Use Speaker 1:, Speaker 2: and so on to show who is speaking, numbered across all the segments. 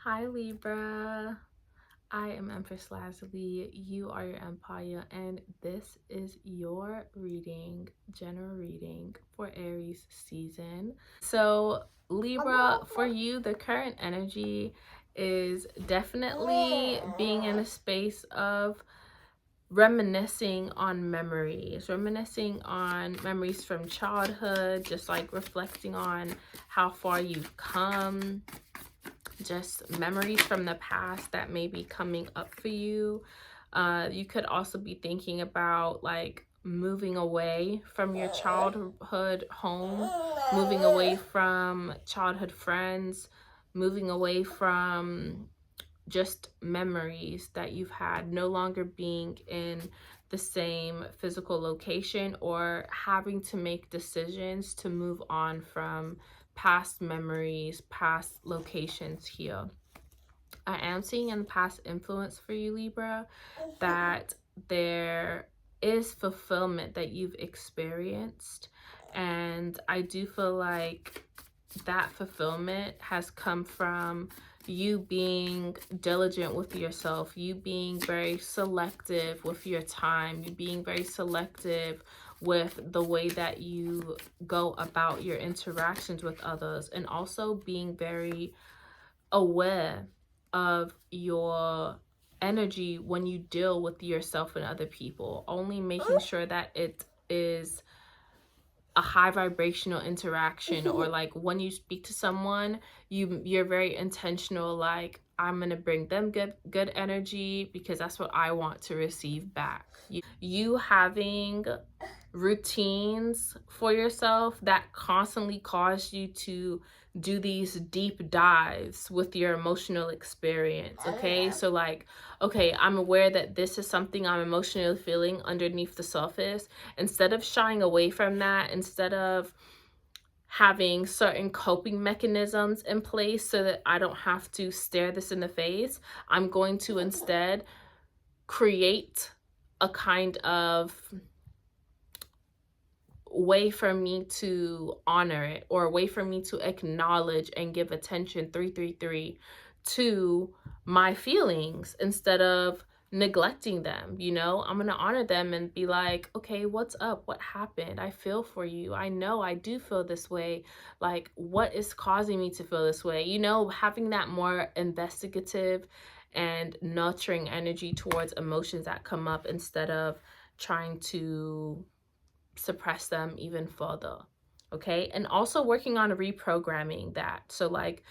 Speaker 1: Hi Libra, I am EmpressLazuli, you are your empire, and this is your reading, general reading for Aries season. So Libra, for you, the current energy is definitely being in a space of reminiscing on memories from childhood, just like reflecting on how far you've come, just memories from the past that may be coming up for you. You could also be thinking about like moving away from your childhood home, moving away from childhood friends, moving away from just memories that you've had, no longer being in the same physical location or having to make decisions to move on from past memories, past locations here. I am seeing in past influence for you, Libra, that there is fulfillment that you've experienced. And I do feel like that fulfillment has come from you being diligent with yourself, you being very selective with your time, you being very selective with the way that you go about your interactions with others, and also being very aware of your energy when you deal with yourself and other people, only making sure that it is a high vibrational interaction, or like when you speak to someone, you're very intentional, like I'm gonna bring them good energy because that's what I want to receive back. You having routines for yourself that constantly cause you to do these deep dives with your emotional experience. Okay, so like, okay, I'm aware that this is something I'm emotionally feeling underneath the surface. Instead of shying away from that, instead of having certain coping mechanisms in place so that I don't have to stare this in the face, I'm going to instead create a kind of way for me to honor it, or a way for me to acknowledge and give attention 333 to my feelings instead of neglecting them. I'm gonna honor them and be like, okay, what's up, what happened, I feel for you, I know I do feel this way, like what is causing me to feel this way. Having that more investigative and nurturing energy towards emotions that come up, instead of trying to suppress them even further. Okay, and also working on reprogramming that. So like,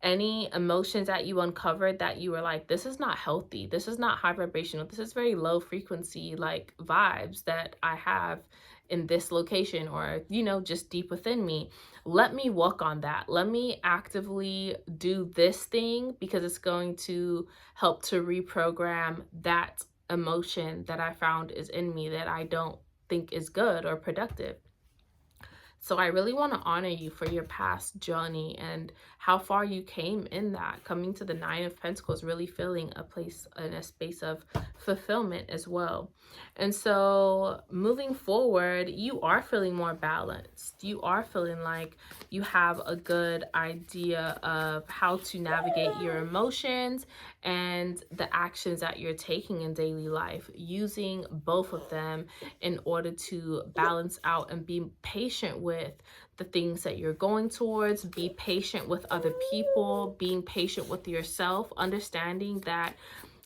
Speaker 1: any emotions that you uncovered that you were like, this is not healthy, this is not high vibrational, this is very low frequency like vibes that I have in this location, or just deep within me, let me work on that, let me actively do this thing, because it's going to help to reprogram that emotion that I found is in me that I don't think is good or productive. So I really want to honor you for your past journey and how far you came in that. Coming to the Nine of Pentacles, really feeling a place in a space of fulfillment as well. And so moving forward, you are feeling more balanced. You are feeling like you have a good idea of how to navigate your emotions and the actions that you're taking in daily life, using both of them in order to balance out and be patient with the things that you're going towards, be patient with other people, being patient with yourself, understanding that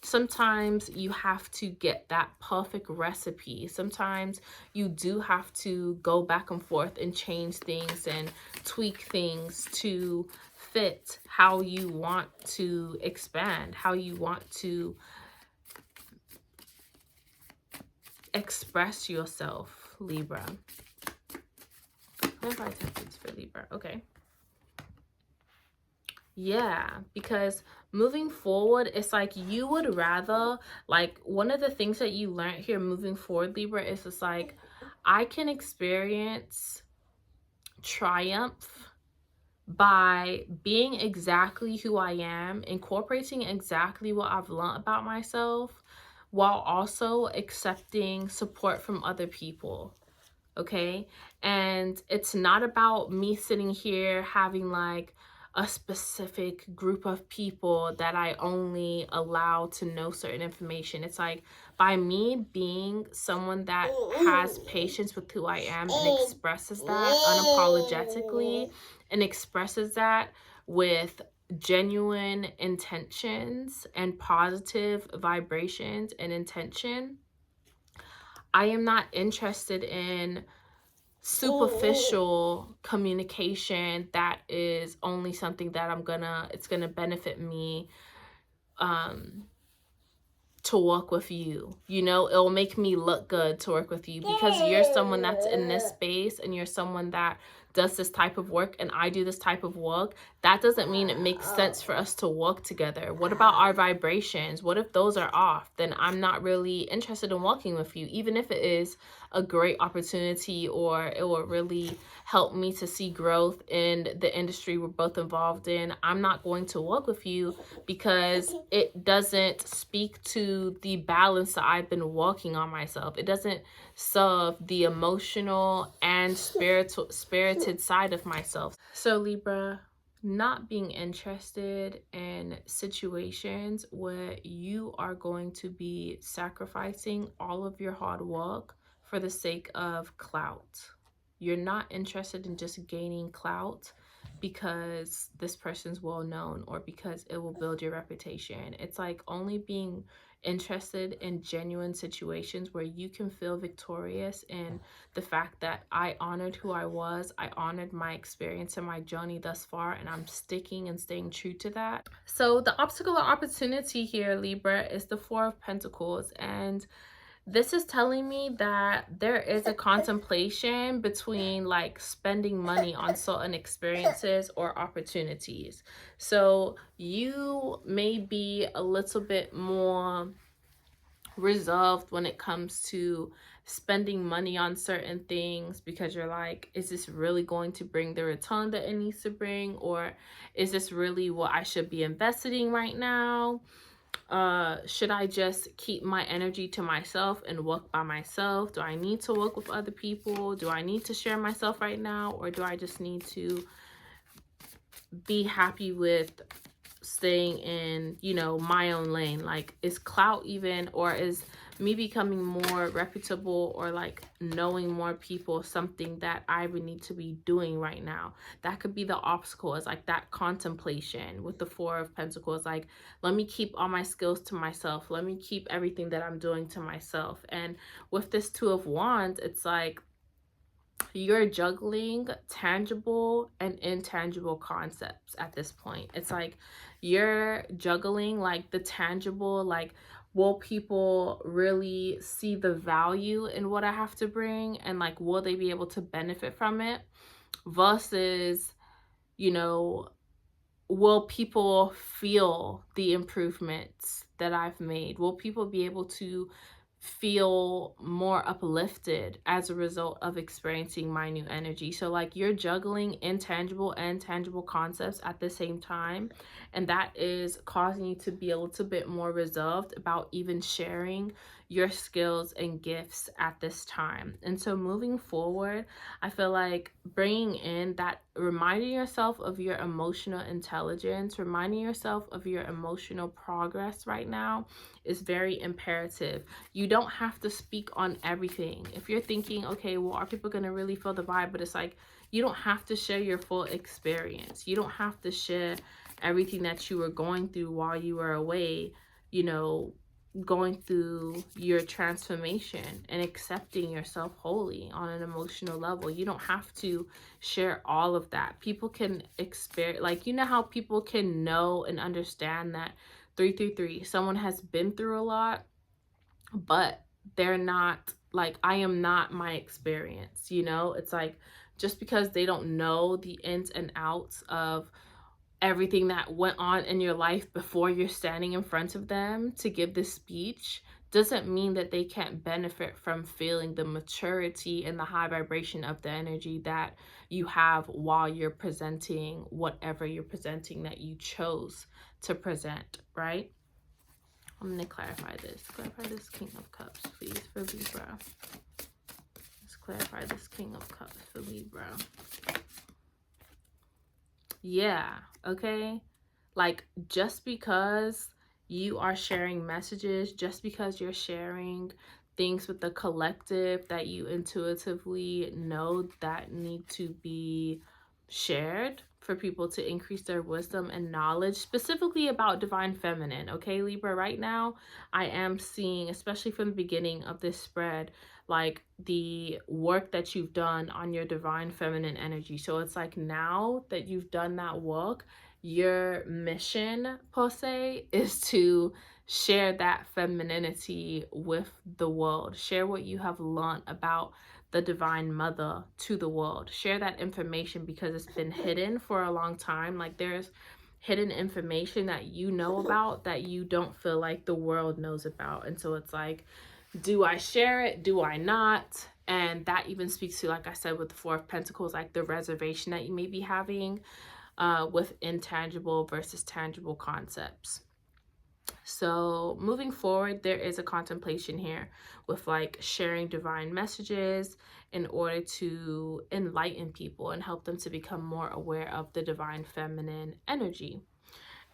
Speaker 1: sometimes you have to get that perfect recipe. Sometimes you do have to go back and forth and change things and tweak things to fit how you want to expand, how you want to express yourself, Libra. Clarify tactics for Libra. Okay. Yeah, because moving forward, it's like you would rather, like, one of the things that you learned here moving forward, Libra, is it's like, I can experience triumph by being exactly who I am, incorporating exactly what I've learned about myself, while also accepting support from other people. Okay, and it's not about me sitting here having like a specific group of people that I only allow to know certain information. It's like, by me being someone that has patience with who I am and expresses that unapologetically and expresses that with genuine intentions and positive vibrations and intention, I am not interested in superficial communication that is only something that it's gonna benefit me to work with you. You know, it'll make me look good to work with you because you're someone that's in this space and you're someone that does this type of work and I do this type of work. That doesn't mean it makes sense for us to work together. What about our vibrations? What if those are off? Then I'm not really interested in working with you, even if it is a great opportunity or it will really help me to see growth in the industry we're both involved in. I'm not going to work with you because it doesn't speak to the balance that I've been working on myself. It doesn't serve the emotional and spirited side of myself. So Libra, not being interested in situations where you are going to be sacrificing all of your hard work for the sake of clout. You're not interested in just gaining clout because this person's well known or because it will build your reputation. It's like only being interested in genuine situations where you can feel victorious in the fact that I honored who I was, I honored my experience and my journey thus far, and I'm sticking and staying true to that. So the obstacle or opportunity here, Libra, is the Four of Pentacles, and this is telling me that there is a contemplation between like spending money on certain experiences or opportunities. So you may be a little bit more reserved when it comes to spending money on certain things because you're like, is this really going to bring the return that it needs to bring? Or is this really what I should be investing right now? Should I just keep my energy to myself and work by myself? Do I need to work with other people? Do I need to share myself right now? Or do I just need to be happy with staying in, you know, my own lane? Like, is clout even, or is me becoming more reputable or like knowing more people something that I would need to be doing right now? That could be the obstacle, is like that contemplation with the Four of Pentacles. Like, let me keep all my skills to myself. Let me keep everything that I'm doing to myself. And with this Two of Wands, it's like you're juggling tangible and intangible concepts at this point. It's like you're juggling like the tangible, like, will people really see the value in what I have to bring, and like will they be able to benefit from it, versus, you know, will people feel the improvements that I've made? Will people be able to feel more uplifted as a result of experiencing my new energy? So like you're juggling intangible and tangible concepts at the same time, and that is causing you to be a little bit more reserved about even sharing your skills and gifts at this time. And so moving forward, I feel like bringing in that, reminding yourself of your emotional intelligence, reminding yourself of your emotional progress right now is very imperative. You don't have to speak on everything. If you're thinking, okay, well, are people going to really feel the vibe? But it's like, you don't have to share your full experience. You don't have to share everything that you were going through while you were away, you know, going through your transformation and accepting yourself wholly on an emotional level. You don't have to share all of that. People can experience, like, you know how people can know and understand that 333, someone has been through a lot, but they're not like, I am not my experience, you know? It's like, just because they don't know the ins and outs of everything that went on in your life before you're standing in front of them to give this speech, doesn't mean that they can't benefit from feeling the maturity and the high vibration of the energy that you have while you're presenting whatever you're presenting that you chose to present, right? I'm going to clarify this. Clarify this King of Cups, please, for Libra. Let's clarify this King of Cups for Libra. Yeah, okay? Like, just because you are sharing messages, just because you're sharing things with the collective that you intuitively know that need to be shared for people to increase their wisdom and knowledge, specifically about divine feminine, okay, Libra? Right now, I am seeing, especially from the beginning of this spread, like the work that you've done on your divine feminine energy. So it's like now that you've done that work, your mission per se is to share that femininity with the world. Share what you have learned about the divine mother to the world. Share that information because it's been hidden for a long time. Like there's hidden information that you know about that you don't feel like the world knows about. And so it's like, do I share it? Do I not? And that even speaks to, like I said, with the Four of Pentacles, like the reservation that you may be having with intangible versus tangible concepts. So moving forward, there is a contemplation here with like sharing divine messages in order to enlighten people and help them to become more aware of the divine feminine energy.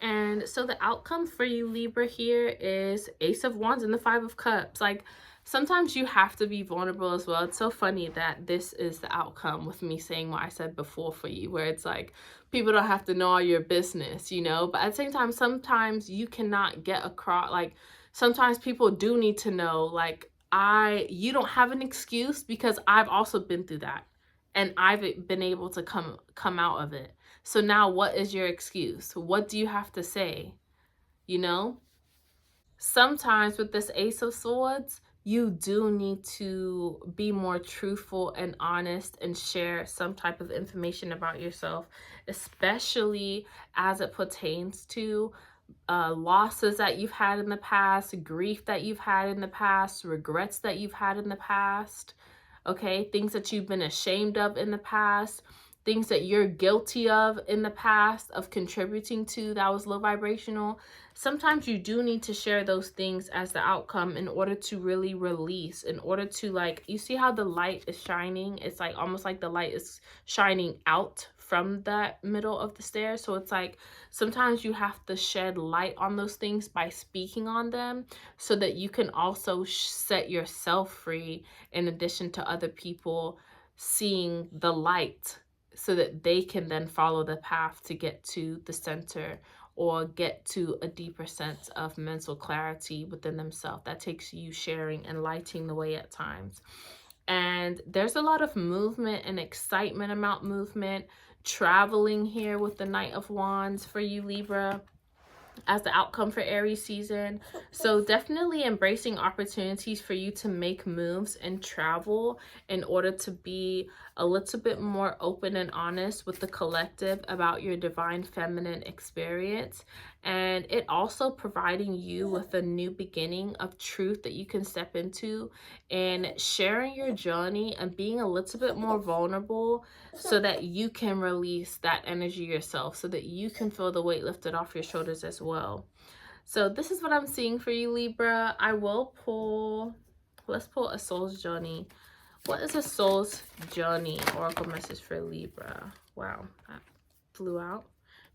Speaker 1: And so the outcome for you, Libra, here is Ace of Wands and the Five of Cups. Like, sometimes you have to be vulnerable as well. It's so funny that this is the outcome with me saying what I said before for you, where it's like, people don't have to know all your business, you know? But at the same time, sometimes you cannot get across, like, sometimes people do need to know, like, you don't have an excuse because I've also been through that. And I've been able to come out of it. So now what is your excuse? What do you have to say? You know? Sometimes with this Ace of Swords, you do need to be more truthful and honest and share some type of information about yourself, especially as it pertains to losses that you've had in the past, grief that you've had in the past, regrets that you've had in the past, okay? Things that you've been ashamed of in the past, things that you're guilty of in the past of contributing to that was low vibrational. Sometimes you do need to share those things as the outcome in order to really release, in order to, like, you see how the light is shining? It's like almost like the light is shining out from that middle of the stairs. So it's like sometimes you have to shed light on those things by speaking on them so that you can also set yourself free, in addition to other people seeing the light so that they can then follow the path to get to the center or get to a deeper sense of mental clarity within themselves. That takes you sharing and lighting the way at times. And there's a lot of movement and excitement about movement, traveling here with the Knight of Wands for you, Libra, as the outcome for Aries season. So definitely embracing opportunities for you to make moves and travel in order to be a little bit more open and honest with the collective about your divine feminine experience. And it also providing you with a new beginning of truth that you can step into, and sharing your journey and being a little bit more vulnerable so that you can release that energy yourself, so that you can feel the weight lifted off your shoulders as well. So this is what I'm seeing for you, Libra. I will pull, let's pull a soul's journey. What is a soul's journey oracle message for Libra? Wow, that flew out.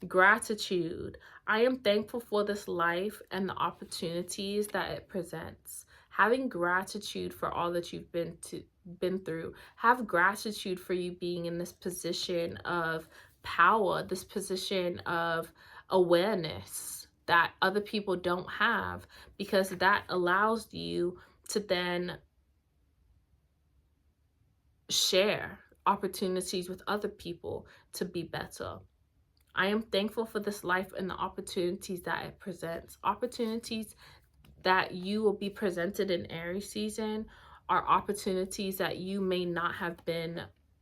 Speaker 1: Gratitude. I am thankful for this life and the opportunities that it presents. Having gratitude for all that you've been through. Have gratitude for you being in this position of power, this position of awareness that other people don't have, because that allows you to then share opportunities with other people to be better. I am thankful for this life and the opportunities that it presents. Opportunities that you will be presented in Aries season are opportunities that you may not have been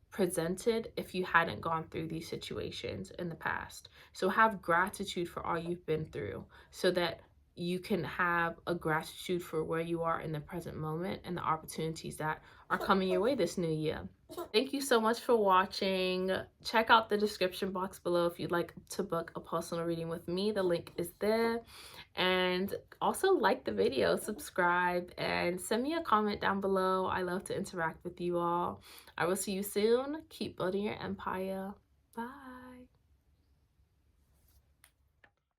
Speaker 1: presented if you hadn't gone through these situations in the past. So have gratitude for all you've been through so that you can have a gratitude for where you are in the present moment and the opportunities that are coming your way this new year. Thank you so much for watching. Check out the description box below if you'd like to book a personal reading with me. The link is there. And also like the video, subscribe, and send me a comment down below. I love to interact with you all. I will see you soon. Keep building your empire.